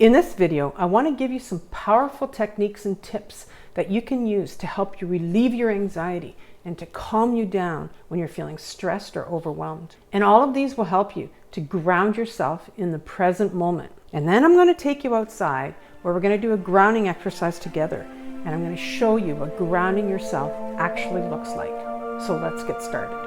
In this video, I want to give you some powerful techniques and tips that you can use to help you relieve your anxiety and to calm you down when you're feeling stressed or overwhelmed. And all of these will help you to ground yourself in the present moment. And then I'm going to take you outside where we're going to do a grounding exercise together. And I'm going to show you what grounding yourself actually looks like. So let's get started.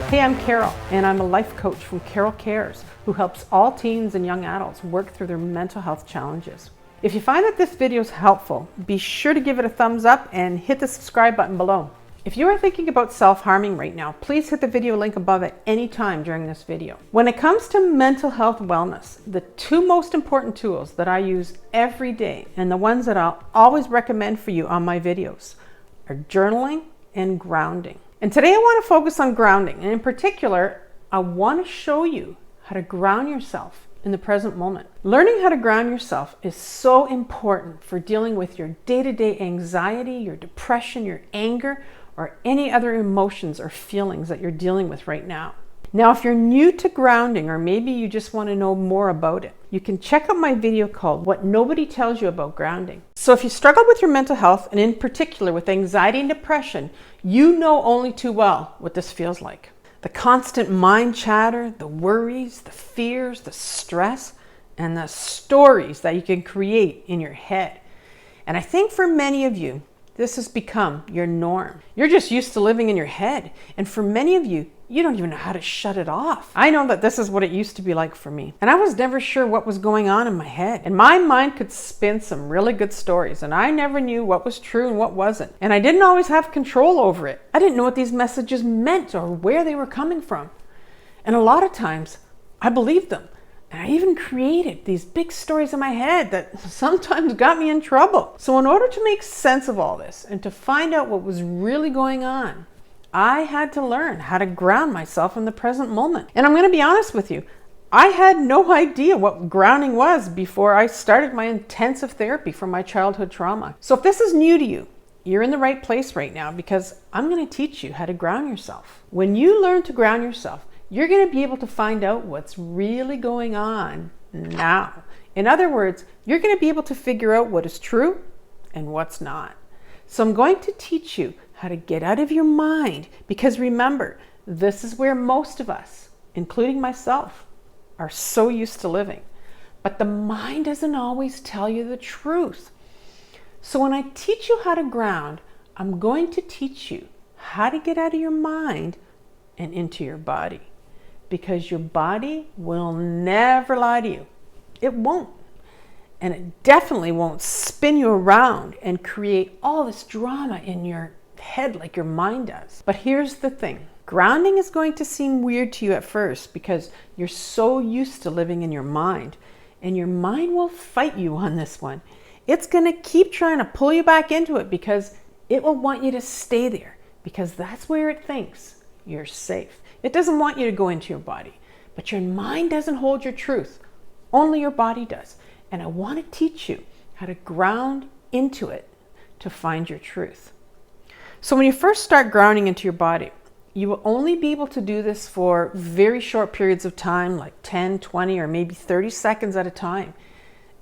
Hey, I'm Carole, and I'm a life coach from Carole Cares, who helps all teens and young adults work through their mental health challenges. If you find that this video is helpful, be sure to give it a thumbs up and hit the subscribe button below. If you are thinking about self-harming right now, please hit the video link above at any time during this video. When it comes to mental health wellness, the two most important tools that I use every day, and the ones that I'll always recommend for you on my videos, are journaling and grounding. And today I want to focus on grounding, and in particular, I want to show you how to ground yourself in the present moment. Learning how to ground yourself is so important for dealing with your day-to-day anxiety, your depression, your anger, or any other emotions or feelings that you're dealing with right now. Now, if you're new to grounding, or maybe you just want to know more about it, you can check out my video called What Nobody Tells You About Grounding. So if you struggle with your mental health, and in particular with anxiety and depression, you know only too well what this feels like. The constant mind chatter, the worries, the fears, the stress, and the stories that you can create in your head. And I think for many of you, this has become your norm. You're just used to living in your head. And for many of you, you don't even know how to shut it off. I know that this is what it used to be like for me. And I was never sure what was going on in my head. And my mind could spin some really good stories. And I never knew what was true and what wasn't. And I didn't always have control over it. I didn't know what these messages meant or where they were coming from. And a lot of times, I believed them. And I even created these big stories in my head that sometimes got me in trouble. So in order to make sense of all this and to find out what was really going on, I had to learn how to ground myself in the present moment. And I'm going to be honest with you, I had no idea what grounding was before I started my intensive therapy for my childhood trauma. So if this is new to you, you're in the right place right now, because I'm going to teach you how to ground yourself. When you learn to ground yourself, you're going to be able to find out what's really going on now. In other words, you're going to be able to figure out what is true and what's not. So I'm going to teach you how to get out of your mind, because remember, this is where most of us, including myself, are so used to living. But the mind doesn't always tell you the truth. So when I teach you how to ground, I'm going to teach you how to get out of your mind and into your body. Because your body will never lie to you. It won't. And it definitely won't spin you around and create all this drama in your head like your mind does. But here's the thing. Grounding is going to seem weird to you at first because you're so used to living in your mind. And your mind will fight you on this one. It's going to keep trying to pull you back into it because it will want you to stay there. Because that's where it thinks you're safe. It doesn't want you to go into your body, but your mind doesn't hold your truth. Only your body does. And I want to teach you how to ground into it to find your truth. So when you first start grounding into your body, you will only be able to do this for very short periods of time, like 10, 20, or maybe 30 seconds at a time.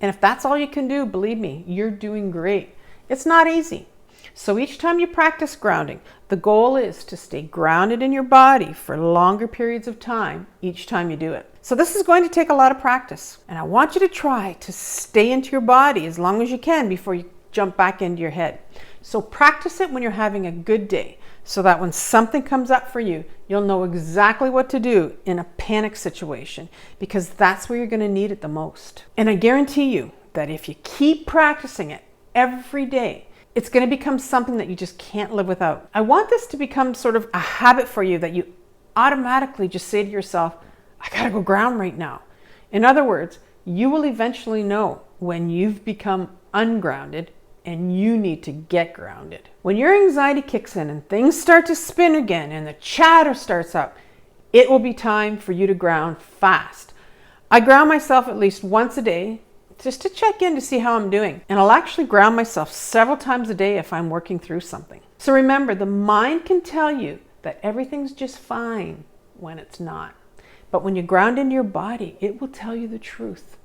And if that's all you can do, believe me, you're doing great. It's not easy. So each time you practice grounding, the goal is to stay grounded in your body for longer periods of time each time you do it. So this is going to take a lot of practice. And I want you to try to stay into your body as long as you can before you jump back into your head. So practice it when you're having a good day, so that when something comes up for you, you'll know exactly what to do in a panic situation, because that's where you're going to need it the most. And I guarantee you that if you keep practicing it every day, it's going to become something that you just can't live without. I want this to become sort of a habit for you that you automatically just say to yourself, I gotta go ground right now. In other words, you will eventually know when you've become ungrounded and you need to get grounded. When your anxiety kicks in and things start to spin again and the chatter starts up, it will be time for you to ground fast. I ground myself at least once a day, just to check in to see how I'm doing. And I'll actually ground myself several times a day if I'm working through something. So remember, the mind can tell you that everything's just fine when it's not. But when you ground into your body, it will tell you the truth.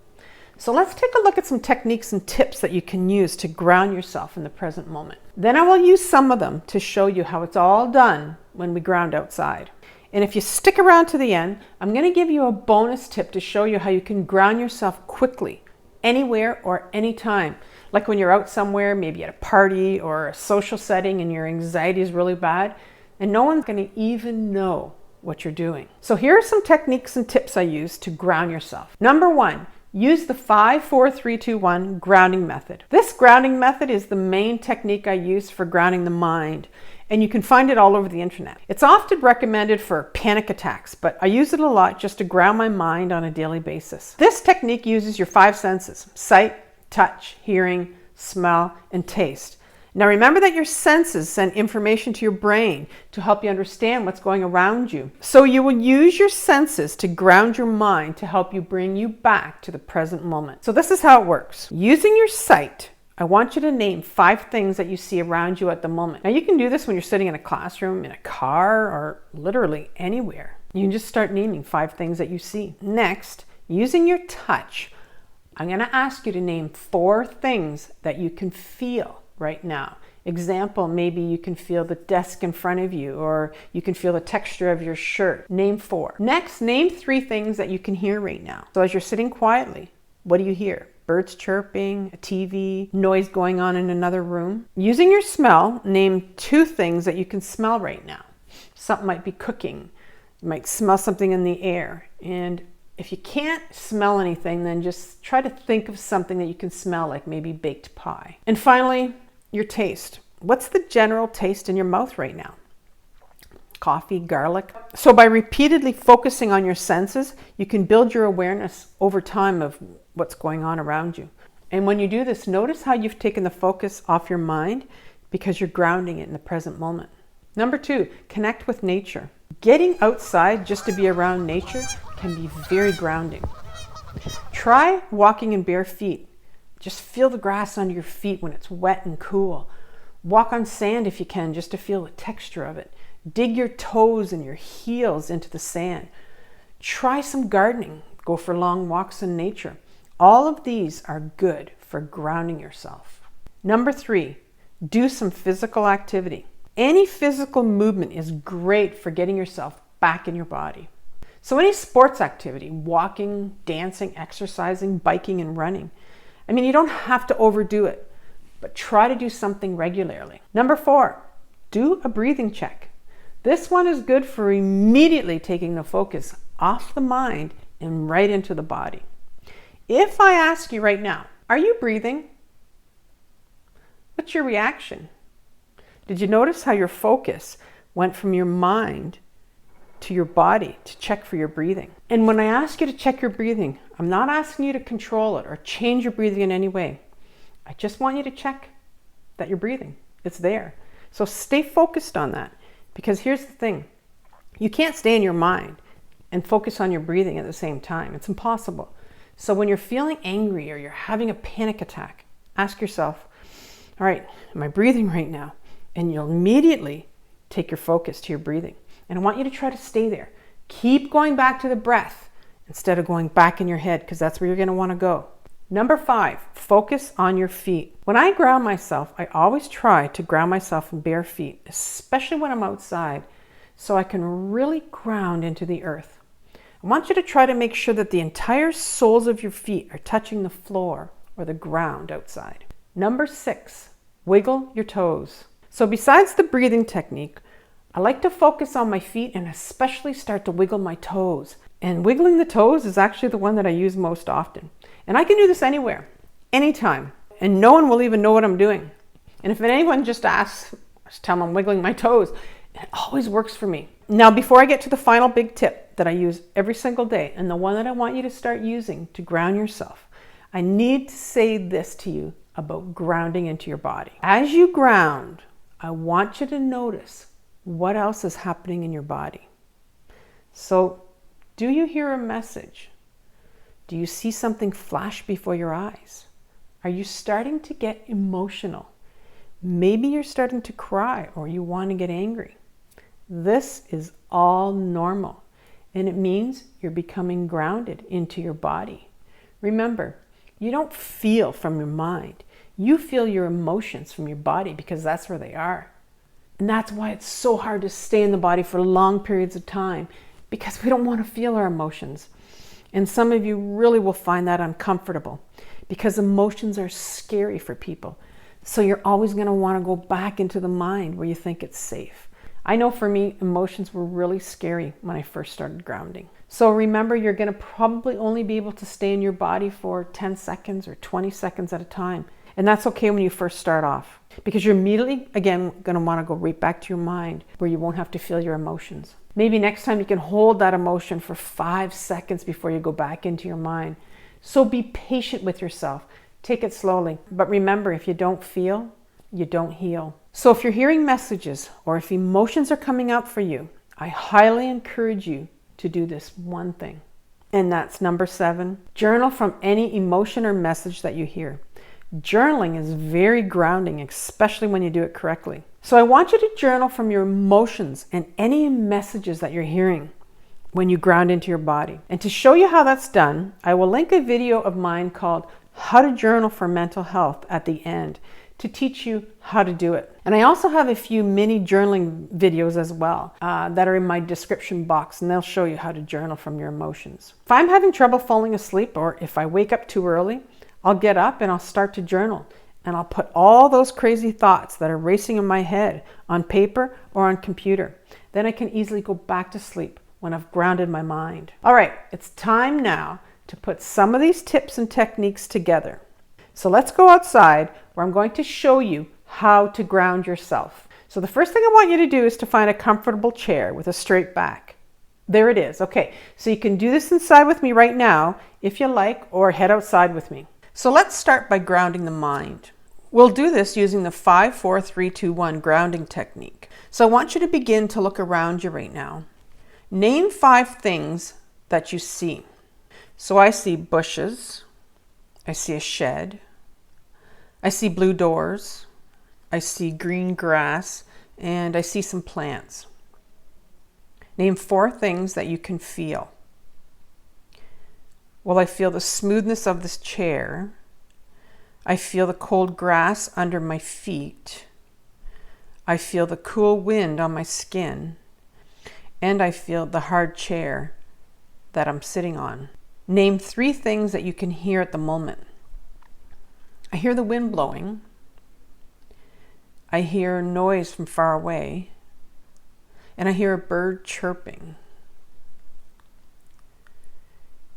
So let's take a look at some techniques and tips that you can use to ground yourself in the present moment. Then I will use some of them to show you how it's all done when we ground outside. And if you stick around to the end, I'm going to give you a bonus tip to show you how you can ground yourself quickly, anywhere or anytime. Like when you're out somewhere, maybe at a party or a social setting and your anxiety is really bad, and no one's going to even know what you're doing. So here are some techniques and tips I use to ground yourself. Number 1, use the 5, 4, 3, 2, 1 grounding method. This grounding method is the main technique I use for grounding the mind, and you can find it all over the internet. It's often recommended for panic attacks, but I use it a lot just to ground my mind on a daily basis. This technique uses your 5 senses: sight, touch, hearing, smell, and taste. Now remember that your senses send information to your brain to help you understand what's going around you. So you will use your senses to ground your mind to help you bring you back to the present moment. So this is how it works. Using your sight, I want you to name 5 things that you see around you at the moment. Now you can do this when you're sitting in a classroom, in a car, or literally anywhere. You can just start naming 5 things that you see. Next, using your touch, I'm going to ask you to name 4 things that you can feel right now. Example, maybe you can feel the desk in front of you, or you can feel the texture of your shirt. Name 4. Next, name 3 things that you can hear right now. So as you're sitting quietly, what do you hear? Birds chirping, a TV, noise going on in another room. Using your smell, name 2 things that you can smell right now. Something might be cooking. You might smell something in the air. And if you can't smell anything, then just try to think of something that you can smell, like maybe baked pie. And finally, your taste. What's the general taste in your mouth right now? Coffee, garlic. So by repeatedly focusing on your senses, you can build your awareness over time of what's going on around you. And when you do this, notice how you've taken the focus off your mind because you're grounding it in the present moment. Number 2, connect with nature. Getting outside just to be around nature can be very grounding. Try walking in bare feet. Just feel the grass under your feet when it's wet and cool. Walk on sand if you can, just to feel the texture of it. Dig your toes and your heels into the sand. Try some gardening. Go for long walks in nature. All of these are good for grounding yourself. Number 3, do some physical activity. Any physical movement is great for getting yourself back in your body. So any sports activity, walking, dancing, exercising, biking, and running. I mean, you don't have to overdo it, but try to do something regularly. Number 4, do a breathing check. This one is good for immediately taking the focus off the mind and right into the body. If I ask you right now, are you breathing? What's your reaction? Did you notice how your focus went from your mind to your body to check for your breathing? And when I ask you to check your breathing, I'm not asking you to control it or change your breathing in any way. I just want you to check that you're breathing. It's there. So stay focused on that, because here's the thing. You can't stay in your mind and focus on your breathing at the same time. It's impossible. So when you're feeling angry or you're having a panic attack, ask yourself, all right, am I breathing right now? And you'll immediately take your focus to your breathing. And I want you to try to stay there. Keep going back to the breath instead of going back in your head, because that's where you're going to want to go. Number 5, focus on your feet. When I ground myself, I always try to ground myself in bare feet, especially when I'm outside, so I can really ground into the earth. I want you to try to make sure that the entire soles of your feet are touching the floor or the ground outside. Number 6, wiggle your toes. So besides the breathing technique, I like to focus on my feet and especially start to wiggle my toes. And wiggling the toes is actually the one that I use most often. And I can do this anywhere, anytime, and no one will even know what I'm doing. And if anyone just asks, just tell them I'm wiggling my toes. It always works for me. Now, before I get to the final big tip that I use every single day, and the one that I want you to start using to ground yourself, I need to say this to you about grounding into your body. As you ground, I want you to notice what else is happening in your body. So, do you hear a message? Do you see something flash before your eyes? Are you starting to get emotional? Maybe you're starting to cry or you want to get angry. This is all normal. and it means you're becoming grounded into your body. Remember, you don't feel from your mind. You feel your emotions from your body because that's where they are. And that's why it's so hard to stay in the body for long periods of time, because we don't want to feel our emotions. And some of you really will find that uncomfortable because emotions are scary for people. So you're always going to want to go back into the mind where you think it's safe. I know for me, emotions were really scary when I first started grounding. So remember, you're going to probably only be able to stay in your body for 10 seconds or 20 seconds at a time. And that's okay when you first start off, because you're immediately, again, going to want to go right back to your mind where you won't have to feel your emotions. Maybe next time you can hold that emotion for 5 seconds before you go back into your mind. So be patient with yourself. Take it slowly. But remember, if you don't feel, you don't heal. So if you're hearing messages or if emotions are coming up for you, I highly encourage you to do this one thing. And that's number 7, journal from any emotion or message that you hear. Journaling is very grounding, especially when you do it correctly. So I want you to journal from your emotions and any messages that you're hearing when you ground into your body. And to show you how that's done, I will link a video of mine called How to Journal for Mental Health at the end to teach you how to do it. And I also have a few mini journaling videos as well that are in my description box, and they'll show you how to journal from your emotions. If I'm having trouble falling asleep, or if I wake up too early, I'll get up and I'll start to journal, and I'll put all those crazy thoughts that are racing in my head on paper or on computer. Then I can easily go back to sleep when I've grounded my mind. All right, it's time now to put some of these tips and techniques together. So let's go outside where I'm going to show you how to ground yourself. So the first thing I want you to do is to find a comfortable chair with a straight back. There it is. Okay, so you can do this inside with me right now if you like, or head outside with me. So let's start by grounding the mind. We'll do this using the 5, 4, 3, 2, 1 grounding technique. So I want you to begin to look around you right now. Name 5 things that you see. So I see bushes, I see a shed, I see blue doors, I see green grass, and I see some plants. Name 4 things that you can feel. Well, I feel the smoothness of this chair. I feel the cold grass under my feet. I feel the cool wind on my skin. And I feel the hard chair that I'm sitting on. Name 3 things that you can hear at the moment. I hear the wind blowing. I hear noise from far away. And I hear a bird chirping.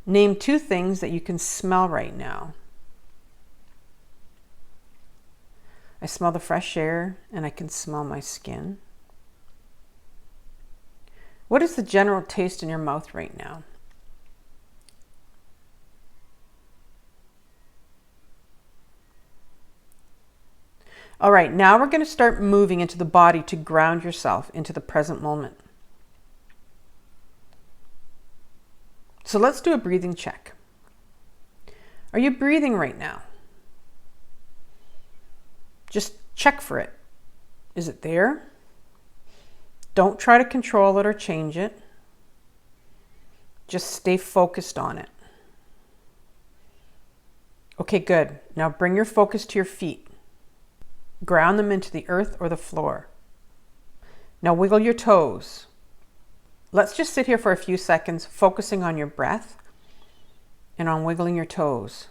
Name 2 things that you can smell right now. I smell the fresh air and I can smell my skin. What is the general taste in your mouth right now? All right, now we're going to start moving into the body to ground yourself into the present moment. So let's do a breathing check. Are you breathing right now? Just check for it. Is it there? Don't try to control it or change it. Just stay focused on it. Okay, good. Now bring your focus to your feet. Ground them into the earth or the floor. Now wiggle your toes. Let's just sit here for a few seconds, focusing on your breath and on wiggling your toes.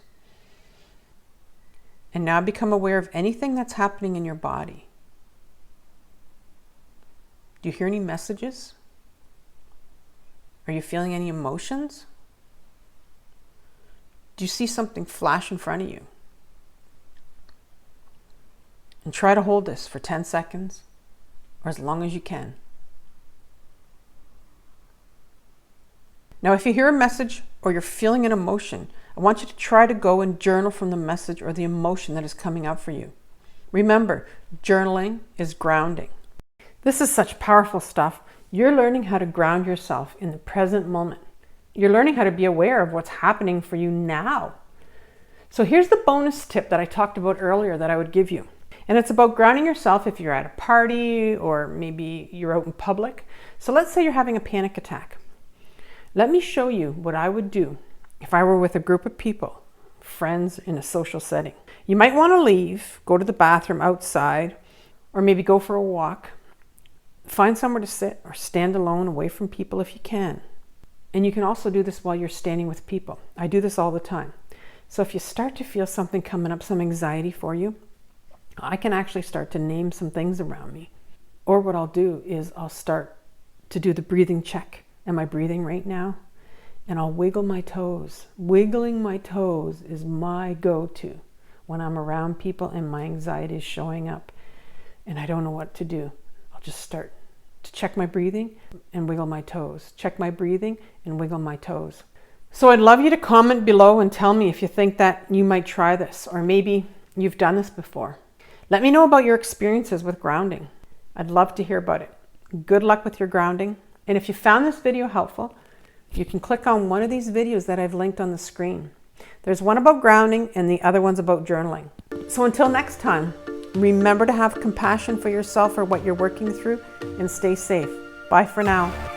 And now become aware of anything that's happening in your body. Do you hear any messages? Are you feeling any emotions? Do you see something flash in front of you? And try to hold this for 10 seconds or as long as you can. Now, if you hear a message or you're feeling an emotion, I want you to try to go and journal from the message or the emotion that is coming up for you. Remember, journaling is grounding. This is such powerful stuff. You're learning how to ground yourself in the present moment. You're learning how to be aware of what's happening for you now. So here's the bonus tip that I talked about earlier that I would give you. And it's about grounding yourself if you're at a party or maybe you're out in public. So let's say you're having a panic attack. Let me show you what I would do if I were with a group of people, friends in a social setting. You might want to leave, go to the bathroom outside, or maybe go for a walk. Find somewhere to sit or stand alone away from people if you can. And you can also do this while you're standing with people. I do this all the time. So if you start to feel something coming up, some anxiety for you, I can actually start to name some things around me. Or what I'll do is I'll start to do the breathing check. Am I breathing right now? And I'll wiggle my toes. Wiggling my toes is my go-to when I'm around people and my anxiety is showing up and I don't know what to do. I'll just start to check my breathing and wiggle my toes. Check my breathing and wiggle my toes. So I'd love you to comment below and tell me if you think that you might try this, or maybe you've done this before. Let me know about your experiences with grounding. I'd love to hear about it. Good luck with your grounding. And if you found this video helpful, you can click on one of these videos that I've linked on the screen. There's one about grounding and the other one's about journaling. So until next time, remember to have compassion for yourself or what you're working through, and stay safe. Bye for now.